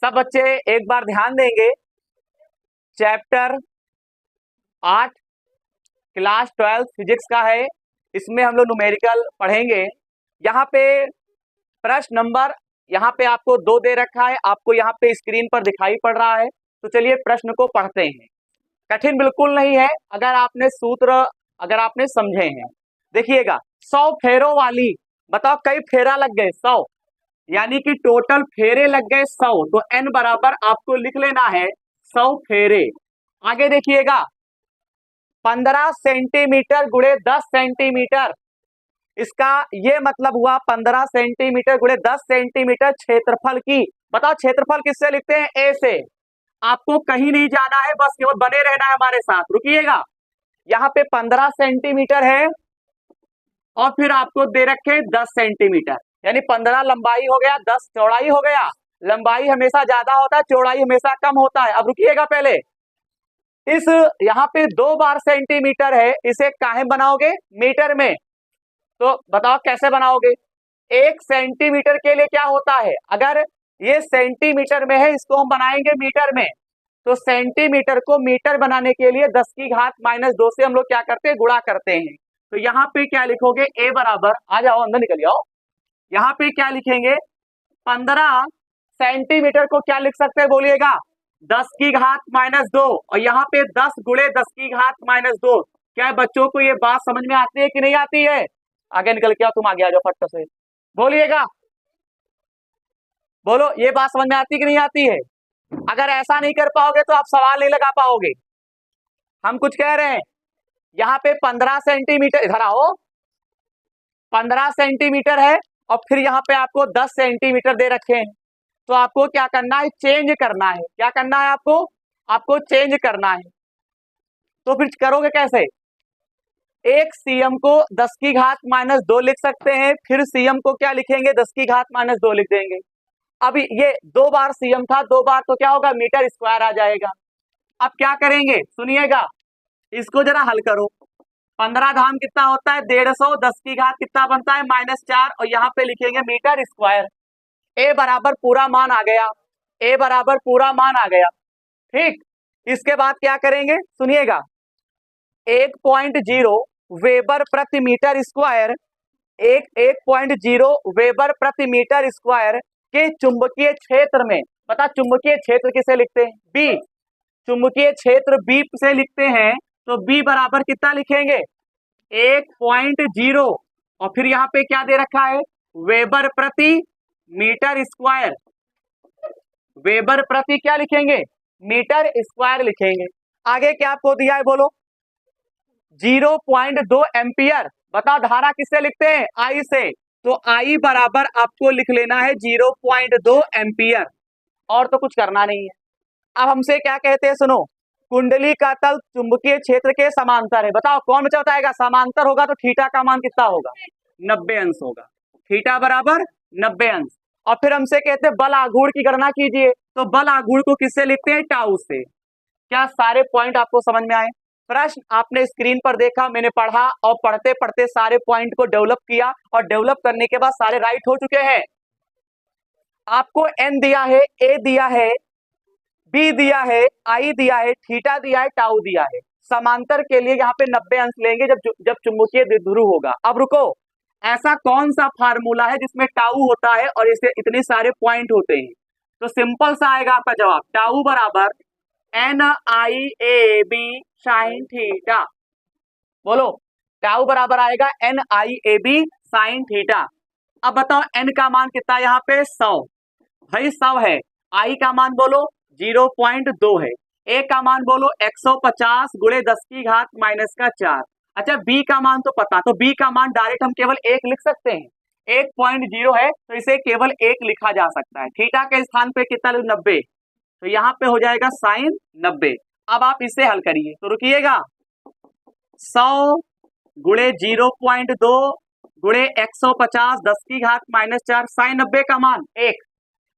सब बच्चे एक बार ध्यान देंगे। चैप्टर 8 क्लास 12 फिजिक्स का है। इसमें हम लोग न्यूमेरिकल पढ़ेंगे। यहाँ पे प्रश्न नंबर यहाँ पे आपको 2 दे रखा है, आपको यहाँ पे स्क्रीन पर दिखाई पड़ रहा है। तो चलिए प्रश्न को पढ़ते हैं। कठिन बिल्कुल नहीं है अगर आपने सूत्र अगर आपने समझे हैं। देखिएगा, 100 फेरों वाली, बताओ कई फेरा लग गए? 100, यानी कि टोटल फेरे लग गए 100। तो n बराबर आपको लिख लेना है 100 फेरे। आगे देखिएगा, 15 सेंटीमीटर गुणे 10 सेंटीमीटर, इसका ये मतलब हुआ 15 सेंटीमीटर गुणे 10 सेंटीमीटर क्षेत्रफल की। बताओ क्षेत्रफल किससे लिखते हैं? ए से। आपको कहीं नहीं जाना है, बस केवल बने रहना है हमारे साथ। रुकिएगा, यहाँ पे 15 सेंटीमीटर है और फिर आपको दे रखे 10 सेंटीमीटर, यानी 15 लंबाई हो गया, 10 चौड़ाई हो गया। लंबाई हमेशा ज्यादा होता है, चौड़ाई हमेशा कम होता है। अब रुकिएगा, पहले इस यहाँ पे 2 बार सेंटीमीटर है, इसे काहे बनाओगे? मीटर में। तो बताओ कैसे बनाओगे? 1 सेंटीमीटर के लिए क्या होता है? अगर ये सेंटीमीटर में है, इसको हम बनाएंगे मीटर में। तो सेंटीमीटर को मीटर बनाने के लिए 10 की घात -2 से हम लोग क्या करते हैं? गुणा करते हैं। तो यहाँ पे क्या लिखोगे? ए बराबर, आ जाओ अंदर निकल जाओ। यहाँ पे क्या लिखेंगे? 15 सेंटीमीटर को क्या लिख सकते हैं? बोलिएगा, 10 की घात -2। और यहाँ पे 10 गुणे 10 की घात -2। क्या बच्चों को ये बात समझ में आती है कि नहीं आती है? आगे निकल के आओ, तुम आगे आ जाओ फट से। बोलिएगा, बोलो, ये बात समझ में आती कि नहीं आती है? अगर ऐसा नहीं कर पाओगे तो आप सवाल नहीं लगा पाओगे। हम कुछ कह रहे हैं, यहाँ पे 15 सेंटीमीटर, इधर आओ, 15 सेंटीमीटर है और फिर यहाँ पे आपको 10 सेंटीमीटर दे रखे हैं। तो आपको क्या करना है? चेंज करना है। क्या करना है आपको? आपको चेंज करना है। तो फिर करोगे कैसे? 1 cm को 10 की घात -2 लिख सकते हैं, फिर cm को क्या लिखेंगे? 10 की घात -2 लिख देंगे। अब ये 2 बार cm था, 2 बार तो क्या होगा? मीटर स्क्वायर आ जाएगा। अब क्या करेंगे? सुनिएगा, इसको जरा हल करो। 15 धाम कितना होता है? 150। 10 की घात कितना बनता है? -4। और यहाँ पे लिखेंगे मीटर स्क्वायर। ए बराबर पूरा मान आ गया। ए बराबर पूरा मान आ गया। ठीक, इसके बाद क्या करेंगे? सुनिएगा, 1.0 वेबर प्रति मीटर स्क्वायर, 1.0 वेबर प्रति मीटर स्क्वायर के चुंबकीय क्षेत्र में, बता चुंबकीय क्षेत्र किसे लिखते हैं? बी। चुंबकीय क्षेत्र बी से लिखते हैं। तो बी बराबर कितना लिखेंगे? 1.0 और फिर यहाँ पे क्या दे रखा है? वेबर प्रति मीटर स्क्वायर। वेबर प्रति क्या लिखेंगे? मीटर स्क्वायर लिखेंगे। आगे क्या आपको दिया है? बोलो, 0.2 एम्पियर। बता धारा किससे लिखते हैं? आई से। तो आई बराबर आपको लिख लेना है 0.2 एम्पियर। और तो कुछ करना नहीं है। अब हमसे क्या कहते हैं? सुनो, कुंडली का तल चुंबकीय क्षेत्र के समांतर है। बताओ कौन बचा बताएगा? समांतर होगा तो थीटा का मान कितना होगा? 90 अंश होगा। थीटा बराबर 90 अंश। और फिर हमसे कहते हैं बल आघूर्ण की गणना कीजिए। तो बल आघूर्ण को किससे लिखते हैं? टाउ से। क्या सारे पॉइंट आपको समझ में आए? प्रश्न आपने स्क्रीन पर देखा, मैंने पढ़ा और पढ़ते पढ़ते सारे पॉइंट को डेवलप किया और डेवलप करने के बाद सारे राइट हो चुके हैं। आपको एन दिया है, ए दिया है, बी दिया है, आई दिया है, थीटा दिया है, टाउ दिया है। समांतर के लिए यहाँ पे 90 अंश लेंगे जब चुंबकीय द्विध्रुव होगा। अब रुको, ऐसा कौन सा फार्मूला है जिसमें टाउ होता है और इसे इतने सारे पॉइंट होते हैं? तो सिंपल सा आएगा आपका जवाब, टाउ बराबर NIAB साइन थीटा। बोलो, टाउ बराबर आएगा NIAB साइन थीटा। अब बताओ n का मान कितना? यहाँ पे 100। भाई 100 है। i का मान बोलो 0.2 है। a का मान बोलो 150 गुणे 10 की घात -4। अच्छा, b का मान तो पता, तो b का मान डायरेक्ट हम केवल 1 लिख सकते हैं। 1.0 है तो इसे केवल 1 लिखा जा सकता है। थीटा के स्थान पे कितना? 90। तो यहाँ पे हो जाएगा साइन 90। अब आप इसे हल करिए। तो रुकिएगा, 100 गुणे 0.2 गुणे 150 10 की घात -4 साइन 90 का मान 1।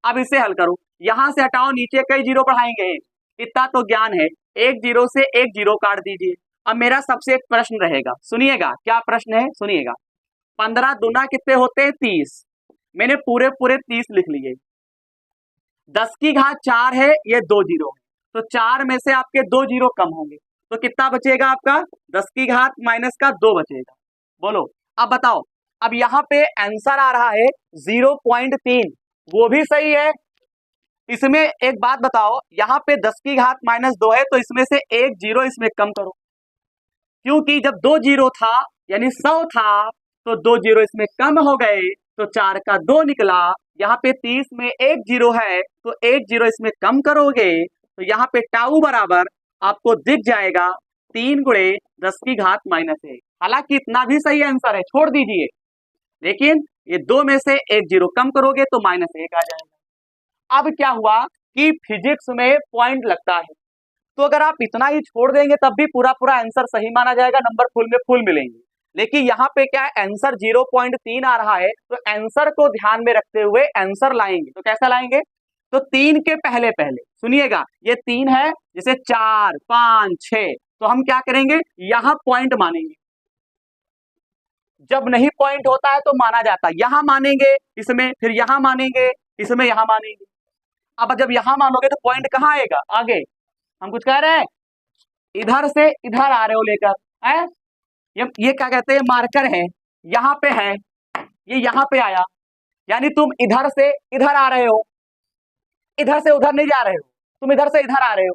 अब इसे हल करो, यहां से हटाओ, नीचे कई जीरो बढ़ाएंगे। इतना तो ज्ञान है, एक जीरो से एक जीरो काट दीजिए। अब मेरा सबसे एक प्रश्न रहेगा, सुनिएगा। क्या प्रश्न है? सुनिएगा। 15 दूना कितने होते हैं? 30। मैंने पूरे 30 लिख लिए। 10 की घात 4 है, ये 2 जीरो है, तो 4 में से आपके 2 जीरो कम होंगे, तो कितना बचेगा आपका? 10 की घात माइनस का 2 बचेगा। बोलो अब बताओ। अब यहाँ पे आंसर आ रहा है 0.3, वो भी सही है। इसमें एक बात बताओ, यहाँ पे 10 की घात माइनस 2 है, तो इसमें से एक जीरो इसमें कम करो, क्योंकि जब 2 जीरो था यानी 100 था, तो 2 जीरो इसमें कम हो गए, तो 4 का 2 निकला। यहाँ पे 30 में एक जीरो है, तो एक जीरो इसमें कम करोगे, तो यहाँ पे टाउ बराबर आपको दिख जाएगा 3 गुणे 10 की घात माइनस 1। हालांकि इतना भी सही आंसर है, छोड़ दीजिए, लेकिन ये 2 में से एक जीरो कम करोगे तो -1 आ जाएगा। अब क्या हुआ कि फिजिक्स में पॉइंट लगता है, तो अगर आप इतना ही छोड़ देंगे तब भी पूरा पूरा आंसर सही माना जाएगा, नंबर फुल में फुल मिलेंगे। लेकिन यहाँ पे क्या है, आंसर 0.3 आ रहा है, तो आंसर को ध्यान में रखते हुए आंसर लाएंगे। तो कैसा लाएंगे? तो 3 के पहले पहले सुनिएगा, ये 3 है, जैसे 4 5 6, तो हम क्या करेंगे, यहाँ पॉइंट मानेंगे। जब नहीं पॉइंट होता है तो माना जाता है, यहां मानेंगे इसमें, फिर यहां मानेंगे इसमें, यहां मानेंगे। अब जब यहां मानोगे तो पॉइंट कहां आएगा? आगे हम कुछ कह रहे हैं, इधर से इधर आ रहे हो लेकर, है ये क्या कहते हैं, मार्कर है, यहाँ पे है, ये यहाँ पे आया, यानी तुम इधर से इधर आ रहे हो, इधर से उधर नहीं जा रहे हो, तुम इधर से इधर आ रहे हो।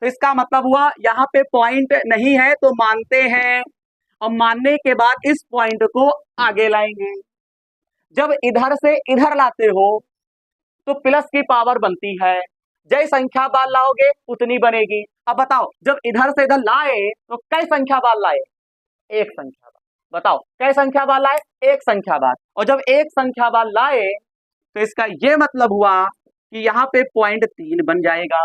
तो इसका मतलब हुआ यहाँ पे पॉइंट नहीं है तो मानते हैं, और मानने के बाद इस पॉइंट को आगे लाएंगे। जब इधर से इधर लाते हो तो प्लस की पावर बनती है, जय संख्या बार लाओगे उतनी बनेगी। अब बताओ, जब इधर से इधर लाए तो कई संख्या बार लाए? एक संख्या बार। बताओ कई संख्या बार लाए? एक संख्या बार। और जब एक संख्या बार लाए तो इसका यह मतलब हुआ कि यहाँ पे पॉइंट 3 बन जाएगा।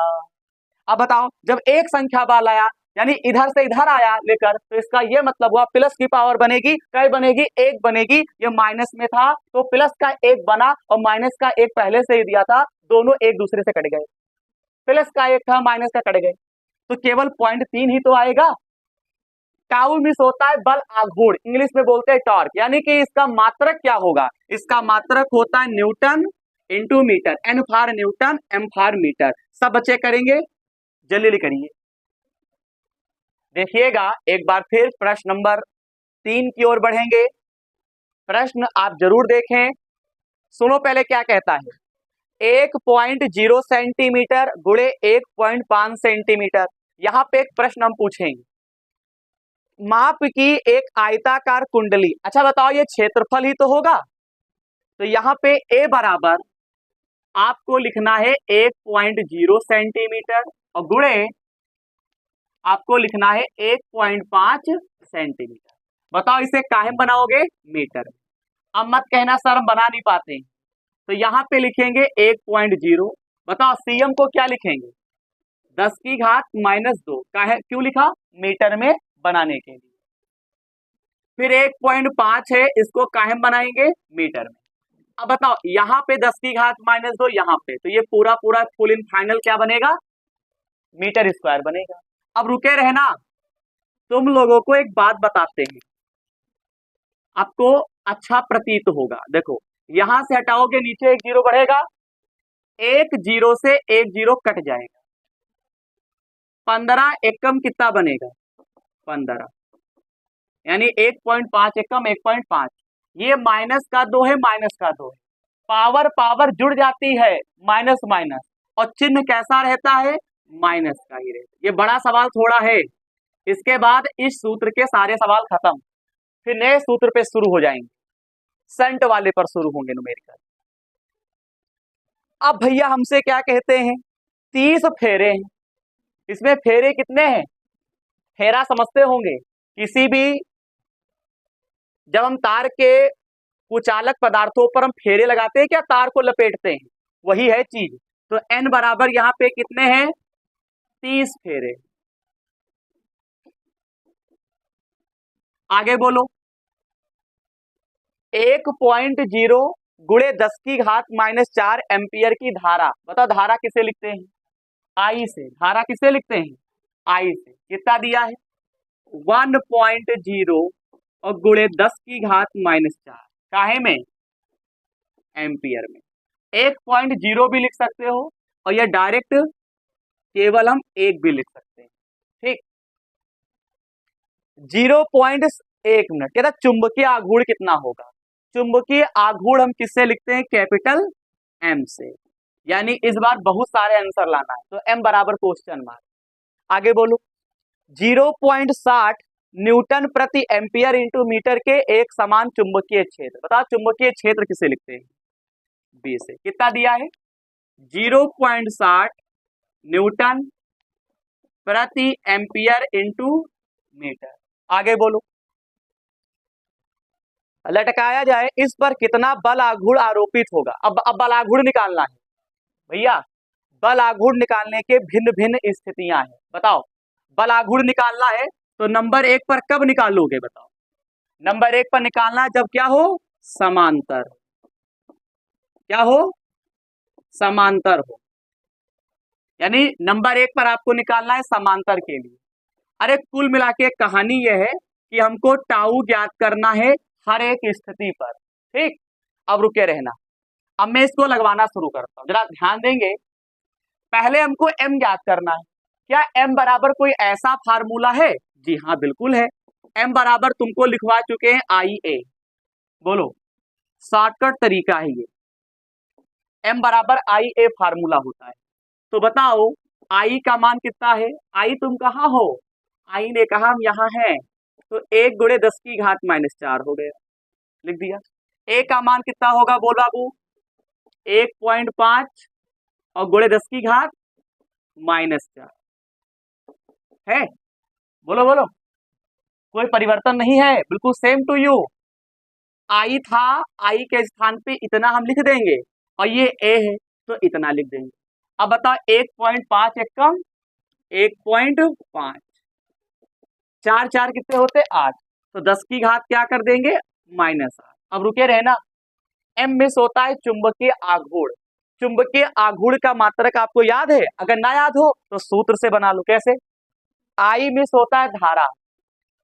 अब बताओ, जब एक संख्या बार लाया यानी इधर से इधर आया लेकर, तो इसका यह मतलब हुआ प्लस की पावर बनेगी, कई बनेगी? एक बनेगी। ये माइनस में था तो प्लस का एक बना और माइनस का एक पहले से ही दिया था, दोनों एक दूसरे से कट गए, प्लस का एक था माइनस का कट गए, तो केवल पॉइंट 3 ही तो आएगा। टाउ मिस होता है बल आघूर्ण, इंग्लिश में बोलते हैं टॉर्क, यानी कि इसका मात्रक क्या होगा? इसका मात्रक होता है newton into metre, N for newton, M for metre. सब बच्चे करेंगे, जल्दी करिए। देखिएगा एक बार फिर प्रश्न नंबर 3 की ओर बढ़ेंगे। प्रश्न आप जरूर देखें, सुनो पहले क्या कहता है। 1.0 सेंटीमीटर गुणे 1.5 सेंटीमीटर। यहां पे एक प्रश्न हम पूछेंगे, माप की एक आयताकार कुंडली। अच्छा बताओ, ये क्षेत्रफल ही तो होगा, तो यहाँ पे a बराबर आपको लिखना है 1.0 सेंटीमीटर और गुणे आपको लिखना है 1.5 सेंटीमीटर। बताओ इसे काहे बनाओगे? मीटर। अब मत कहना सर हम बना नहीं पाते, तो यहाँ पे लिखेंगे 1.0। बताओ सीएम को क्या लिखेंगे? 10 की घात -2। काहे क्यों लिखा? मीटर में बनाने के लिए। फिर 1.5 है, इसको काहे बनाएंगे? मीटर में। अब बताओ यहाँ पे 10 की घात -2, यहाँ पे, तो ये पूरा पूरा फुल इन फाइनल क्या बनेगा? मीटर स्क्वायर बनेगा। अब रुके रहना, तुम लोगों को एक बात बताते हैं, आपको अच्छा प्रतीत होगा। देखो यहां से हटाओगे नीचे एक जीरो बढ़ेगा, एक जीरो से एक जीरो कट जाएगा, 15 एकम कितना बनेगा? 15, यानी 1.5 एकम 1.5। ये माइनस का 2 है, माइनस का 2 है, पावर पावर जुड़ जाती है, माइनस माइनस, और चिन्ह कैसा रहता है? माइनस का ही रहता है। ये बड़ा सवाल थोड़ा है, इसके बाद इस सूत्र के सारे सवाल खत्म, फिर नए सूत्र पे शुरू हो जाएंगे, सेंट वाले पर शुरू होंगे न्यूमेरिकल। अब भैया हमसे क्या कहते हैं? 30 फेरे हैं, इसमें फेरे कितने हैं? फेरा समझते होंगे, किसी भी जब हम तार के कुचालक पदार्थों पर हम फेरे लगाते हैं, क्या तार को लपेटते हैं, वही है चीज। तो n बराबर यहाँ पे कितने हैं? 30 फेरे। आगे बोलो, 1.0 गुणे 10 की घात -4 एम्पियर की धारा। बताओ धारा किसे लिखते हैं? आई से। धारा किसे लिखते हैं? आई से। कितना दिया है? 1.0 और गुणे 10 की घात -4, काहे में? एम्पियर में। 1.0 भी लिख सकते हो और यह डायरेक्ट केवल हम 1 भी लिख सकते हैं। ठीक, 0.1 मिनट। कहता चुंबकीय आघूर्ण कितना होगा? चुंबकीय आघूर्ण हम किससे लिखते हैं? कैपिटल एम से। यानी इस बार बहुत सारे आंसर लाना है, तो एम बराबर क्वेश्चन मार्क। आगे बोलो। 0.60 न्यूटन प्रति एम्पियर इंटू मीटर के एक समान चुंबकीय क्षेत्र। बताओ चुंबकीय क्षेत्र किसे लिखते हैं? बी से। कितना दिया है? 0.60 न्यूटन प्रति एम्पियर इंटू मीटर। आगे बोलो। लटकाया जाए, इस पर कितना बल आघूर्ण आरोपित होगा? अब बल आघूर्ण निकालना है भैया। बल आघूर्ण निकालने के भिन्न भिन्न स्थितियां हैं। बताओ बल आघूर्ण निकालना है तो नंबर 1 पर कब निकालोगे? बताओ नंबर 1 पर निकालना है जब क्या हो? समांतर। क्या हो? समांतर हो। यानी नंबर 1 पर आपको निकालना है समांतर के लिए। अरे कुल मिला के कहानी यह है कि हमको टाउ ज्ञात करना है हर एक स्थिति पर। ठीक, अब रुके रहना। अब मैं इसको लगवाना शुरू करता हूं, जरा ध्यान देंगे। पहले हमको m ज्ञात करना है। क्या m बराबर कोई ऐसा फार्मूला है? जी हाँ बिल्कुल है। m बराबर तुमको लिखवा चुके हैं IA। बोलो, शॉर्टकट तरीका है ये। m बराबर IA फार्मूला होता है। तो बताओ I का मान कितना है? I तुम कहाँ हो? I ने कहा हम यहाँ हैं, तो 1 गुणे 10 की घात -4 हो गया, लिख दिया। A का मान कितना होगा? बोल बाबू 1.5 और गुणे 10 की घात -4 है। बोलो बोलो, कोई परिवर्तन नहीं है, बिल्कुल सेम टू यू। I था, I के स्थान पे इतना हम लिख देंगे और ये A है तो इतना लिख देंगे। अब बताओ 1.5 एक कम 1.5, 4 4 कितने होते? 8, तो 10 की घात क्या कर देंगे? -8। अब रुके रहना। m मिस होता है चुंबकीय आघूर्ण। चुंबकीय आघूर्ण का मात्रक आपको याद है? अगर ना याद हो तो सूत्र से बना लो। कैसे? I मिस होता है धारा,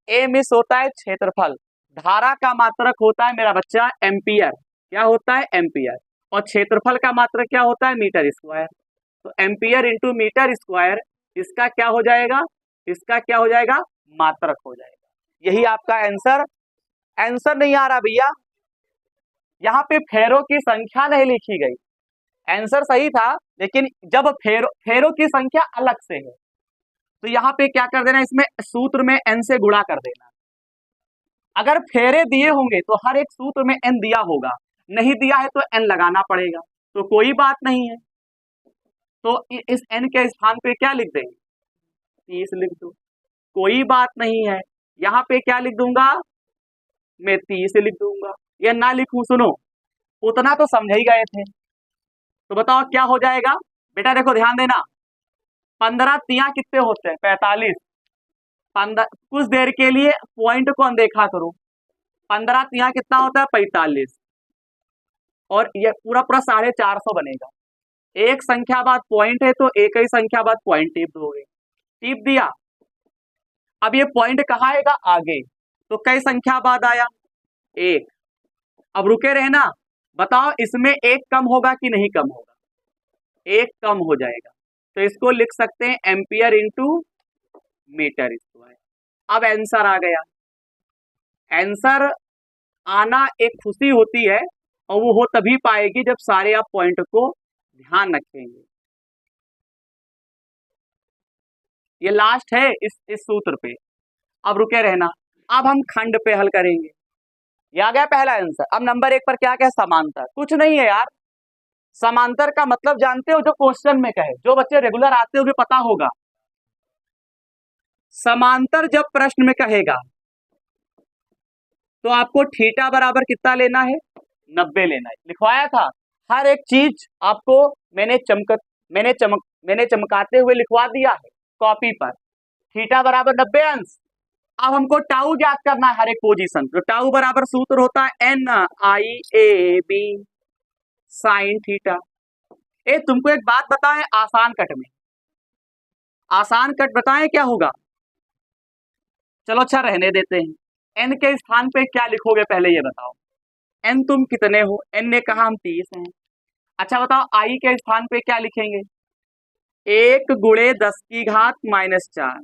A मिस होता है क्षेत्रफल। धारा का मात्रक होता है मेरा बच्चा एम्पियर। क्या होता है? एम्पियर। और क्षेत्रफल का मात्रक क्या होता है? Metre square. तो एम्पियर इंटू मीटर स्क्वायर, इसका क्या हो जाएगा? इसका क्या हो जाएगा? मात्रक हो जाएगा। यही आपका आंसर। आंसर नहीं आ रहा भैया, यहाँ पे फेरों की संख्या नहीं लिखी गई। आंसर सही था लेकिन जब फेरों की संख्या अलग से है तो यहाँ पे क्या कर देना? इसमें सूत्र में n से गुणा कर देना। अगर फेरे दिए होंगे तो हर एक सूत्र में n दिया होगा, नहीं दिया है तो n लगाना पड़ेगा, तो कोई बात नहीं है। तो इस n के स्थान पे क्या लिख देंगे? 30 लिख दो, कोई बात नहीं है। यहाँ पे क्या लिख दूंगा? मैं 30 लिख दूंगा, या ना लिखूं? सुनो, उतना तो समझ ही गए थे। तो बताओ क्या हो जाएगा? बेटा देखो ध्यान देना, 15 तिया कितने होते हैं? 45। 15, कुछ देर के लिए पॉइंट को अनदेखा करो। 15 तिया कितना होता है? 45। और ये पूरा पूरा 450 बनेगा। एक संख्या बाद पॉइंट है तो एक ही संख्या बाद पॉइंट टिप दोगे। टिप दिया। अब ये पॉइंट कहाँ आएगा? आगे। तो कई संख्या बाद आया? 1। अब रुके रहना, बताओ इसमें 1 कम होगा कि नहीं कम होगा? 1 कम हो जाएगा, तो इसको लिख सकते हैं एम्पियर इंटू मीटर स्क्वायर। अब आंसर आ गया। आंसर आना एक खुशी होती है और वो हो तभी पाएगी जब सारे आप पॉइंट को ध्यान रखेंगे। ये लास्ट है इस सूत्र पे। अब रुके रहना, अब हम खंड पे हल करेंगे। ये आ गया पहला आंसर। अब नंबर 1 पर क्या क्या? समांतर। कुछ नहीं है यार, समांतर का मतलब जानते हो? जो क्वेश्चन में कहे, जो बच्चे रेगुलर आते हो पता होगा। समांतर जब प्रश्न में कहेगा तो आपको थीटा बराबर कितना लेना है? 90 लेना है। लिखवाया था हर एक चीज आपको, मैंने चमकाते हुए लिखवा दिया है कॉपी पर। थीटा बराबर 90 अंश। अब हमको टाउ ज्ञात करना है हर एक पोजीशन। तो टाउ बराबर सूत्र होता है NIAB साइन थीटा। तुमको एक बात बताएं, आसान कट में, आसान कट बताएं क्या होगा? चलो अच्छा रहने देते हैं। n के स्थान पे क्या लिखोगे पहले ये बताओ? n तुम कितने हो? n ने कहा हम 30 हैं। अच्छा बताओ i के स्थान पे क्या लिखेंगे? 1 गुणे 10 की घात -4।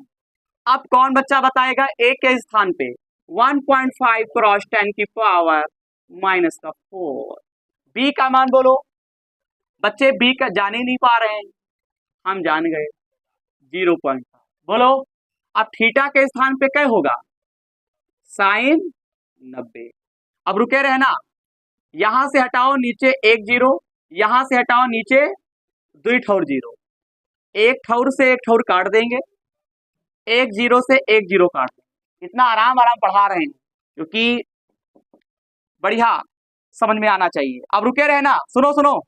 अब कौन बच्चा बताएगा ए के स्थान पे 1.5 क्रॉस 10 की पावर -4। बी का मान बोलो बच्चे, बी का जान ही नहीं पा रहे हैं, हम जान गए 0.5। बोलो अब थीटा के स्थान पे क्या होगा, साइन 90। अब रुके रहना, यहां से हटाओ नीचे 1 0, यहां से हटाओ नीचे 2 ठौर 0, 1 ठौर से 1 ठौर काट देंगे, 1 0 से 1 0 काट देंगे। इतना आराम आराम पढ़ा रहे हैं क्योंकि बढ़िया समझ में आना चाहिए। अब रुके रहना, सुनो सुनो,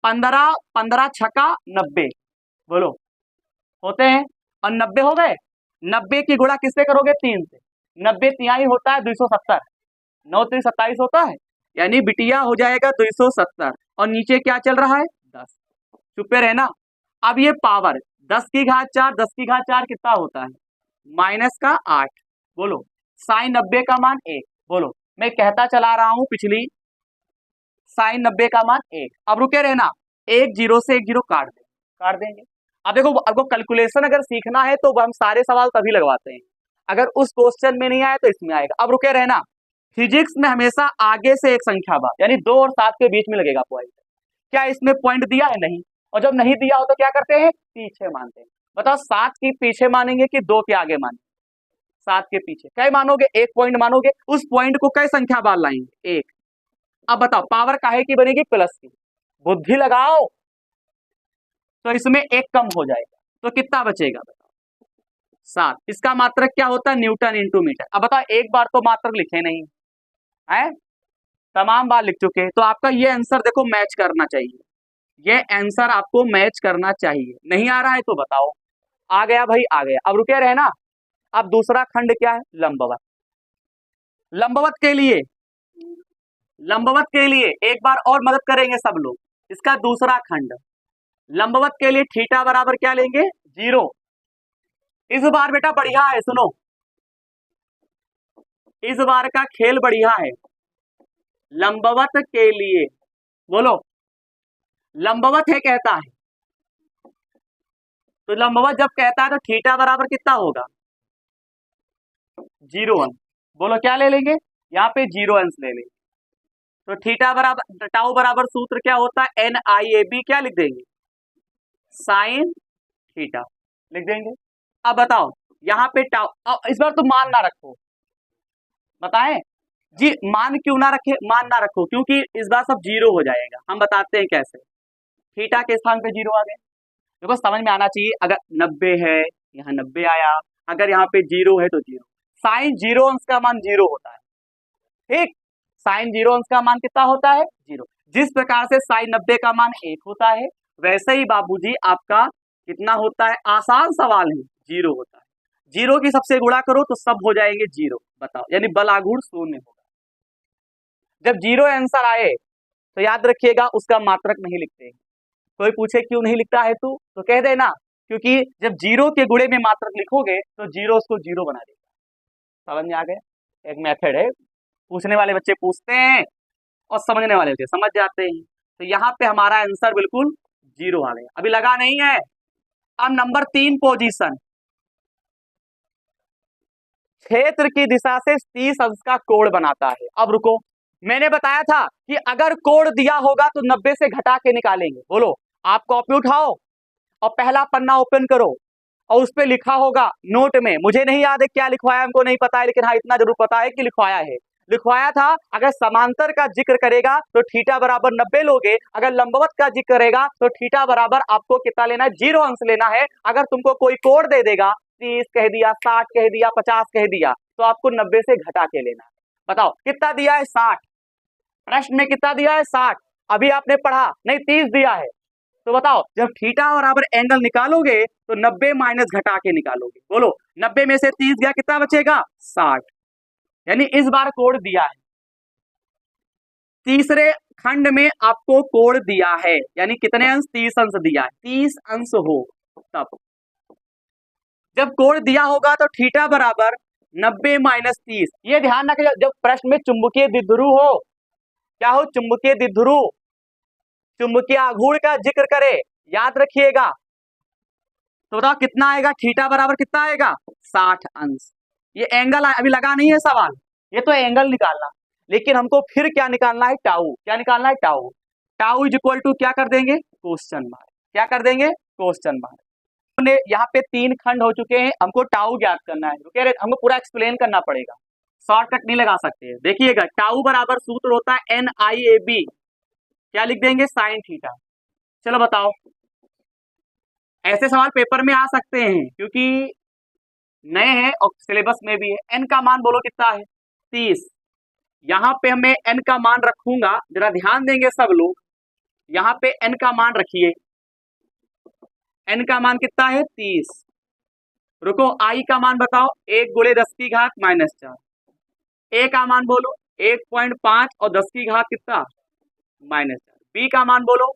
15 15 छक्का 90, बोलो होते हैं, और 90 हो गए। 90 की गुणा किससे करोगे, 3 से। 90 तिहाई होता है 270, 9 3 27 होता है, यानी बिटिया हो जाएगा 270, और नीचे क्या चल रहा है 10। चुपे रहना। अब ये पावर 10 की घात 4, 10 की घात 4 कितना होता है, -8। बोलो साइन 90 का मान 1। बोलो मैं कहता चला रहा हूं पिछली, साइन 90 का मान 1। अब रुके रहना, 1 0 से 1 0 काट देंगे। अब देखो, आपको कैलकुलेशन अगर सीखना है तो हम सारे सवाल तभी लगवाते हैं, अगर उस क्वेश्चन में नहीं आया तो इसमें आएगा। अब रुके रहना, फिजिक्स में हमेशा आगे से एक संख्या बाद, यानी 2 और 7 के बीच में लगेगा पॉइंट। क्या इसमें पॉइंट दिया है, नहीं, और जब नहीं दिया हो तो क्या करते हैं, पीछे मानते हैं। बताओ 7 के पीछे मानेंगे कि 2 के आगे मानेंगे, 7 के पीछे। क्या मानोगे, 1 पॉइंट मानोगे, उस पॉइंट को कई संख्या बाद लाएंगे, 1। अब बताओ पावर काहे की बनेगी, प्लस की। बुद्धि लगाओ, तो इसमें 1 कम हो जाएगा, तो कितना बचेगा बताओ, 7। इसका मात्रक क्या होता है, न्यूटन इंटू मीटर। अब बताओ एक बार तो मात्रक लिखे नहीं है, तमाम बार लिख चुके, तो आपका ये आंसर देखो मैच करना चाहिए, ये आंसर आपको मैच करना चाहिए। नहीं आ रहा है तो बताओ। आ गया भाई, आ गया। अब रुके रहे ना। अब दूसरा खंड क्या है, लंबवत। लंबवत के लिए एक बार और मदद करेंगे सब लोग। इसका दूसरा खंड लंबवत के लिए थीटा बराबर क्या लेंगे, 0। इस बार बेटा बढ़िया है, सुनो, इस बार का खेल बढ़िया है। लंबवत के लिए बोलो, लंबवत है कहता है, तो लंबवत जब कहता है तो थीटा बराबर कितना होगा, 0 अंश। बोलो क्या ले लेंगे, यहाँ पे 0 अंश ले लेंगे, तो थीटा बराबर टाउ बराबर सूत्र क्या होता है, NIAB क्या लिख देंगे, साइन थीटा लिख देंगे। अब बताओ यहाँ पे टाउ, इस बार तो मान ना रखो, बताएं जी, मान क्यों ना रखे, मान ना रखो क्योंकि इस बार सब 0 हो जाएगा। हम बताते हैं कैसे, थीटा के स्थान पे 0 आ गए। देखो समझ में आना चाहिए, अगर 90 है यहाँ 90 आया, अगर यहाँ पे 0 है तो 0। साइन 0 अंश का मान 0 होता है, ठीक, साइन 0 अंश का मान कितना होता है, 0। जिस प्रकार से साइन 90 का मान 1 होता है, वैसे ही बाबूजी आपका कितना होता है, आसान सवाल है, 0 होता है। 0 की सबसे गुणा करो तो सब हो जाएंगे 0, बताओ, यानी बलागुण शून्य होगा। जब 0 आंसर आए तो याद रखिएगा उसका मात्रक नहीं लिखते। कोई पूछे क्यों नहीं लिखता है तू, तो कह देना क्योंकि जब 0 के गुणे में मात्रक लिखोगे तो 0 उसको 0 बना देगा। समझ में आ गया, एक मेथड है, पूछने वाले बच्चे पूछते हैं और समझने वाले बच्चे समझ जाते हैं। तो यहाँ पे हमारा आंसर बिल्कुल 0 आ गया, अभी लगा नहीं है। अब नंबर 3 पोजीशन, क्षेत्र की दिशा से 30 अंश का कोण बनाता है। अब रुको, मैंने बताया था कि अगर कोण दिया होगा तो 90 से घटा के निकालेंगे। बोलो, आप कॉपी उठाओ और पहला पन्ना ओपन करो और उस पर लिखा होगा नोट में, मुझे नहीं याद है क्या लिखवाया, हमको नहीं पता है, लेकिन हाँ इतना जरूर पता है कि लिखवाया है। लिखवाया था अगर समांतर का जिक्र करेगा तो थीटा बराबर 90 लोगे, अगर लंबवत का जिक्र करेगा तो थीटा बराबर आपको कितना लेना है, 0 अंश लेना है। अगर तुमको कोई कोण दे देगा, 30 कह दिया, 60 कह दिया, 50 कह दिया, तो आपको 90 से घटा के लेना है। बताओ कितना दिया है, 60। प्रश्न में कितना दिया है, 60। अभी आपने पढ़ा नहीं, 30 दिया है। तो बताओ जब थीटा बराबर एंगल निकालोगे तो 90 माइनस घटा के निकालोगे। बोलो 90 में से 30 गया, कितना बचेगा, 60। यानी इस बार कोण दिया है, तीसरे खंड में आपको कोण दिया है, यानी कितने अंश, 30 अंश दिया है, 30 अंश हो तब। जब कोण दिया होगा तो थीटा बराबर 90 माइनस 30। ये ध्यान रखिए, जब प्रश्न में चुंबकीय द्विध्रुव हो, क्या हो, चुंबकीय द्विध्रुव, चुंबकीय आघूर्ण का जिक्र करे याद रखिएगा। तो बताओ कितना आएगा, थीटा बराबर कितना आएगा 60 अंश। ये एंगल अभी लगा नहीं है सवाल, ये तो एंगल निकालना, लेकिन हमको फिर क्या निकालना है, टाउ। क्या निकालना है, tau. Tau is equal to क्या कर देंगे, क्वेश्चन मार्क। क्या कर देंगे, क्वेश्चन मार्क। हमने यहाँ पे 3 खंड हो चुके हैं, हमको टाउ ज्ञात करना है। रुके, हमको पूरा एक्सप्लेन करना पड़ेगा, शॉर्टकट नहीं लगा सकते। देखिएगा, टाउ बराबर सूत्र होता है NIAB। क्या लिख देंगे, साइन थीटा। चलो बताओ, ऐसे सवाल पेपर में आ सकते हैं क्योंकि नए हैं और सिलेबस में भी है। एन का मान बोलो कितना है, 30। यहाँ पे मैं एन का मान रखूंगा, जरा ध्यान देंगे सब लोग। यहाँ पे एन का मान रखिए, एन का मान कितना है 30। रुको, आई का मान बताओ, 1 गुणे 10 की घात -4। ए का मान बोलो 1.5 और 10 की घात कितना -4। बी का मान बोलो,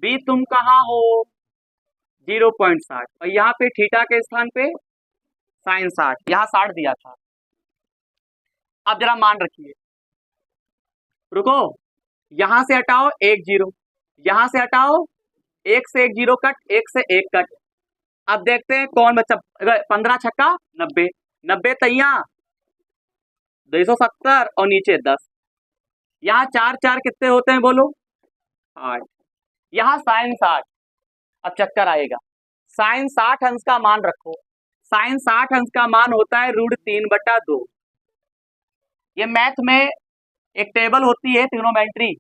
बी तुम कहाँ हो 0.60, और यहाँ पे थीटा के स्थान पे साइन 60, यहाँ 60 दिया था। अब जरा मान रखिए, रुको, यहां से हटाओ 1 0, यहां से हटाओ 1 से 1 0 कट, 1 से 1 कट। अब देखते हैं कौन बच्चा, 15 छक्का 90, 90 तैया 270 और नीचे 10। यहाँ 4 4 कितने होते हैं बोलो, 8। यहाँ साइन 60। अब चक्कर आएगा, साइन 60 अंश का मान रखो। साइन 60 अंश का मान होता है √3/2। ये मैथ में एक टेबल होती है, ट्रिग्नोमेट्री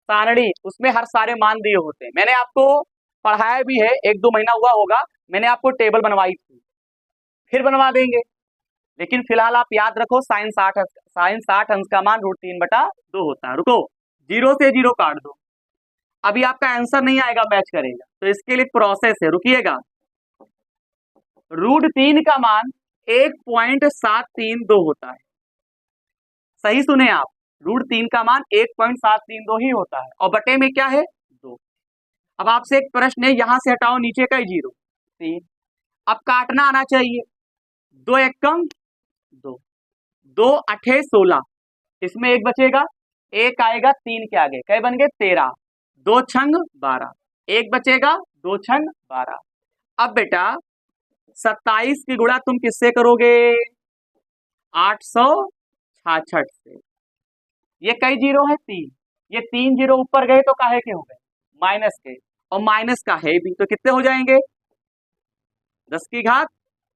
सारणी, उसमें हर सारे मान दिए होते हैं। मैंने आपको पढ़ाया भी है, 1-2 महीना हुआ होगा, मैंने आपको टेबल बनवाई थी, फिर बनवा देंगे। लेकिन फिलहाल आप याद रखो, साइन 60 अंश का मान √3/2 होता है। रुको, 0 से 0 काट दो, अभी आपका आंसर नहीं आएगा, मैच करेगा, तो इसके लिए प्रोसेस है, रुकिएगा। √3 का मान 1.732 होता है। सही सुने आप, √3 का मान 1.732 ही होता है, और बटे में क्या है 2। अब आपसे एक प्रश्न है, यहां से हटाओ नीचे का 0, 3। अब काटना आना चाहिए, 2 एकम 2, 2 8 16, इसमें 1 बचेगा, 1 आएगा 3 के आगे, कै बन गए 13, 2 छंग 12, 1 बचेगा, 2 छंग 12। अब बेटा 27 की गुणा तुम किससे करोगे, 866 से। ये कई 0 है 3, ये 3 0 ऊपर गए तो काहे के हो गए, माइनस के, और माइनस का है भी, तो कितने हो जाएंगे 10 की घात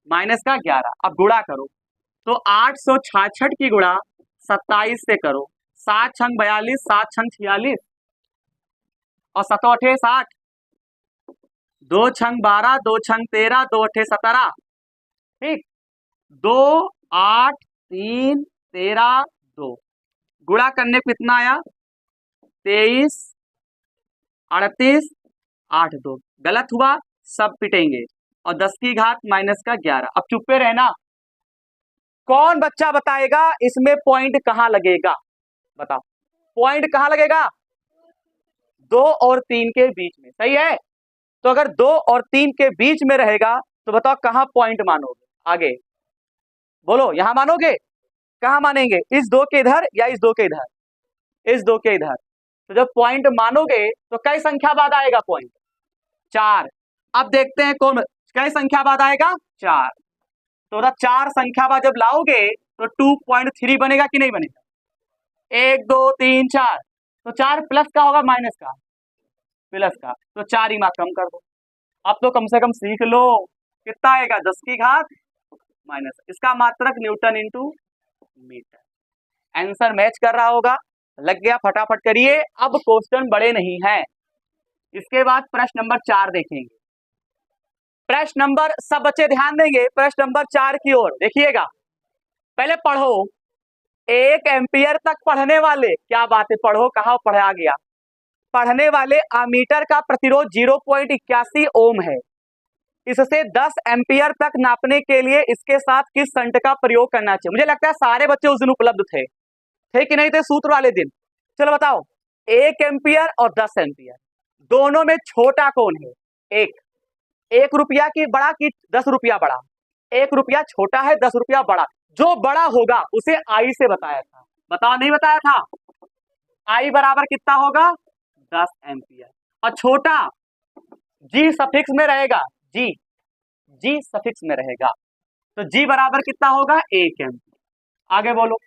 -11। अब गुणा करो, तो 866 की गुणा 27 से करो, 7 छंग 42, 7 छंग 46 और 7 8 60, 2 छंग 12, 2 छंग 13, 2 8 17, ठीक, 2 8 3 13 2, गुणा करने पे कितना आया 23 38 8 2, गलत हुआ, सब पिटेंगे, और 10 की घात -11। अब चुप्पे रहना, कौन बच्चा बताएगा इसमें पॉइंट कहां लगेगा, बताओ पॉइंट कहां लगेगा, 2 और 3 के बीच में, सही है। तो अगर 2 और 3 के बीच में रहेगा तो बताओ कहां पॉइंट मानोगे, आगे बोलो, यहां मानोगे, कहां मानेंगे, इस 2 के इधर या इस 2 के इधर, इस 2 के इधर। तो जब पॉइंट मानोगे तो कई संख्या बाद आएगा पॉइंट, 4। अब देखते हैं कौन कई संख्या बाद आएगा, 4। तो 4 संख्या बाद जब लाओगे तो 2.3 बनेगा कि नहीं बनेगा, 1 2 3 4, तो 4 प्लस का होगा माइनस का, प्लस का, तो 4 ही मार्क कम कर दो। अब तो कम से कम सीख लो, कितना आएगा 10 की घात माइनस, इसका मात्रक newton into metre. Answer match कर रहा होगा, लग गया, फटाफट करिए। अब क्वेश्चन बड़े नहीं हैं, इसके बाद प्रश्न नंबर 4 देखेंगे। प्रश्न नंबर, सब बच्चे ध्यान देंगे, प्रश्न नंबर 4 की ओर देखिएगा। पहले पढ़ो, 1 एम्पियर तक पढ़ने वाले, क्या बात है, पढ़ो, कहाँ पढ़ा गया, पढ़ने वाले अमीटर का प्रतिरोध 0.81 ओम है। इससे 10 एम्पियर तक नापने के लिए इसके साथ किस संट का प्रयोग करना चाहिए। मुझे लगता है सारे बच्चे उस दिन उपलब्ध थे कि नहीं थे, सूत्र वाले दिन। चलो बताओ, 1 एम्पियर और 10 एम्पियर, दोनों में छोटा कौन है, 1 रुपया की बड़ा कि 10 रुपया बड़ा, 1 रुपया छोटा है, 10 रुपया बड़ा, जो बड़ा होगा उसे आई से बताया था, बताओ नहीं बताया था, आई बराबर कितना होगा 10 एम्पियर, और छोटा जी सफिक्स में रहेगा, जी जी सफिक्स में रहेगा, तो जी बराबर कितना होगा 1 एम्पीयर। आगे बोलो।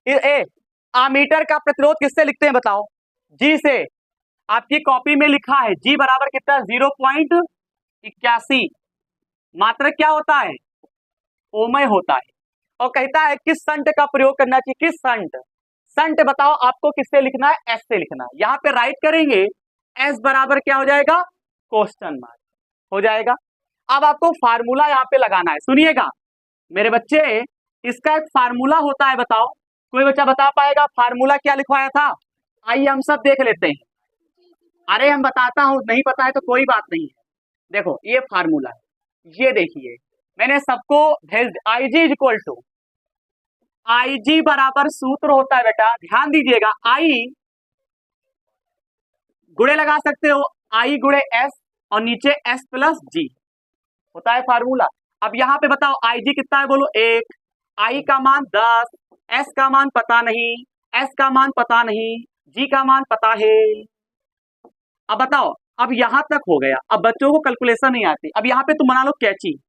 ए आमीटर का प्रतिरोध किससे लिखते हैं बताओ? जी से। आपकी कॉपी में लिखा है जी बराबर कितना 0.81 मात्रक क्या होता है? ओमय होता है। और कहता है किस संट का प्रयोग करना चाहिए, किस संट? संट बताओ आपको किससे लिखना है? एस से लिखना है। यहां पे राइट करेंगे एस बराबर क्या हो जाएगा? क्वेश्चन मार्क हो जाएगा। अब आपको फार्मूला यहां पे लगाना है, सुनिएगा मेरे बच्चे, इसका एक फार्मूला होता है, बताओ कोई बच्चा बता पाएगा फार्मूला क्या लिखवाया था? आइए हम सब देख लेते हैं। अरे हम बताता हूं, नहीं पता है तो कोई बात नहीं है। देखो ये फार्मूला है, ये देखिए मैंने सबको भेज, आई जी इज इक्वल टू, आई जी बराबर सूत्र होता है बेटा, ध्यान दीजिएगा, आई गुणे लगा सकते हो, आई गुणे एस और नीचे एस प्लस जी होता है फार्मूला। अब यहाँ पे बताओ आई जी कितना है, बोलो 1, आई का मान 10, एस का मान पता नहीं, एस का मान पता नहीं, जी का मान पता है। अब बताओ, अब यहां तक हो गया। अब बच्चों को कैलकुलेशन नहीं आती। अब यहाँ पे तुम बना लो कैची।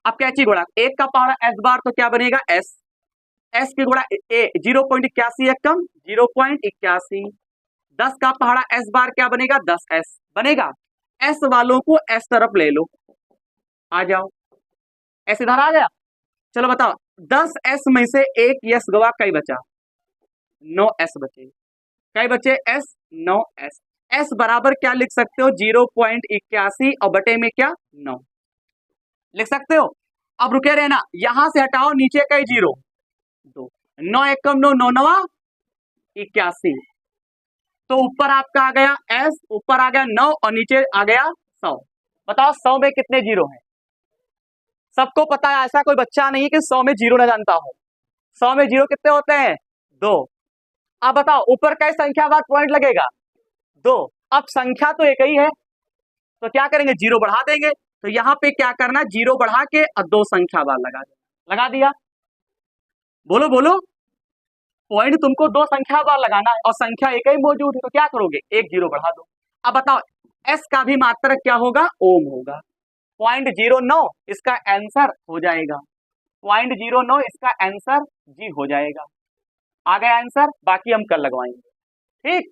अब कैची गुणा 1 का पहाड़ा एस बार तो क्या बनेगा एस, एस की गुणा ए 0.81 एकम 0.81, 10 का पहाड़ा एस बार क्या बनेगा 10 एस बनेगा। एस वालों को एस तरफ ले लो, आ जाओ, एस इधर आ गया। चलो बताओ 10 एस में से एक एस गवा, कई बचा? 9 एस बचे। कई बचे? S 9 S. एस बराबर क्या लिख सकते हो? 0.81 और बटे में क्या 9 लिख सकते हो। अब रुके रहना, यहां से हटाओ नीचे कई जीरो, 2, 9 एकम 9, 9 नवा 81, तो ऊपर आपका आ गया एस, ऊपर आ गया 9 और नीचे आ गया 100। बताओ 100 में कितने जीरो हैं? सबको पता है, ऐसा कोई बच्चा नहीं कि 100 में जीरो ना जानता हो। 100 में जीरो कितने होते हैं? 2। अब बताओ ऊपर कई संख्या बाद पॉइंट लगेगा? 2। अब संख्या तो एक ही है, तो क्या करेंगे? जीरो बढ़ा देंगे। तो यहाँ पे क्या करना, जीरो बढ़ा के और 2 संख्या बाद लगा देना। लगा दिया? बोलो बोलो। पॉइंट तुमको 2 संख्या बार लगाना है और संख्या एक ही मौजूद है, तो क्या करोगे? एक जीरो बढ़ा दो। अब बताओ एस का भी मात्रक क्या होगा? ओम होगा। 0.09 इसका आंसर हो जाएगा, 0.09 इसका आंसर जी हो जाएगा। आ गया आंसर, बाकी हम कल लगवाएंगे। ठीक।